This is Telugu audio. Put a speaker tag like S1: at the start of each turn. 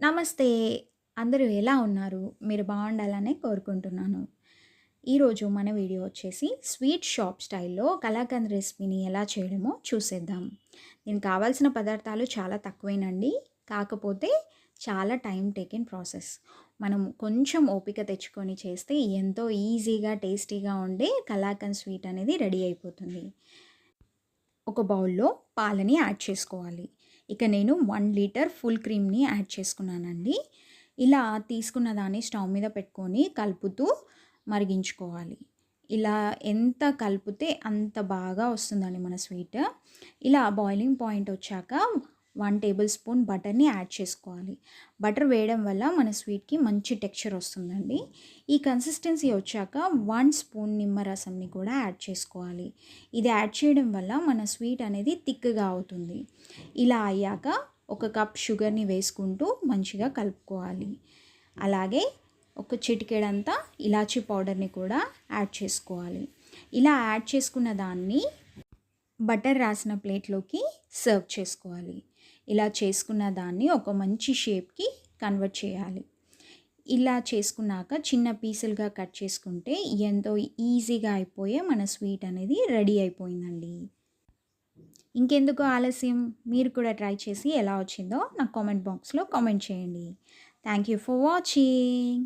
S1: నమస్తే. అందరూ ఎలా ఉన్నారు? మీరు బావుండాలనే కోరుకుంటున్నాను. ఈరోజు మన వీడియో వచ్చేసి స్వీట్ షాప్ స్టైల్‌లో కలాకండ్ రెసిపీని ఎలా చేయడమో చూసేద్దాం. దీనికి కావాల్సిన పదార్థాలు చాలా తక్కువేనండి. కాకపోతే చాలా టైమ్ టేకింగ్ ప్రాసెస్. మనం కొంచెం ఓపిక తెచ్చుకొని చేస్తే ఎంతో ఈజీగా, టేస్టీగా ఉండే కలాకండ్ స్వీట్ అనేది రెడీ అయిపోతుంది. ఒక బౌల్‌లో పాలని యాడ్ చేసుకోవాలి. ఇక నేను 1 లీటర్ ఫుల్ క్రీమ్‌ని యాడ్ చేసుకున్నానండి. ఇలా తీసుకున్న దాన్ని స్టవ్ మీద పెట్టుకొని కలుపుతూ మరిగించుకోవాలి. ఇలా ఎంత కలిపితే అంత బాగా వస్తుందండి మన స్వీట్. ఇలా బాయిలింగ్ పాయింట్ వచ్చాక 1 టేబుల్ స్పూన్ బటర్‌ని యాడ్ చేసుకోవాలి. బటర్ వేయడం వల్ల మన స్వీట్‌కి మంచి టెక్స్చర్ వస్తుందండి. ఈ కన్సిస్టెన్సీ వచ్చాక 1 స్పూన్ నిమ్మరసంని కూడా యాడ్ చేసుకోవాలి. ఇది యాడ్ చేయడం వల్ల మన స్వీట్ అనేది థిక్‌గా అవుతుంది. ఇలా అయ్యాక ఒక కప్ షుగర్‌ని వేసుకుంటూ మంచిగా కలుపుకోవాలి. అలాగే ఒక చిటికెడంతా ఇలాచీ పౌడర్‌ని కూడా యాడ్ చేసుకోవాలి. ఇలా యాడ్ చేసుకున్న దాన్ని బటర్ రాసిన ప్లేట్లోకి సర్వ్ చేసుకోవాలి. ఇలా చేసుకున్న దాన్ని ఒక మంచి షేప్‌కి కన్వర్ట్ చేయాలి. ఇలా చేసుకున్నాక చిన్న పీసులుగా కట్ చేసుకుంటే ఎంతో ఈజీగా అయిపోయే మన స్వీట్ అనేది రెడీ అయిపోయిందండి. ఇంకెందుకు ఆలస్యం, మీరు కూడా ట్రై చేసి ఎలా వచ్చిందో నాకు కామెంట్ బాక్స్‌లో కామెంట్ చేయండి. Thank you for watching.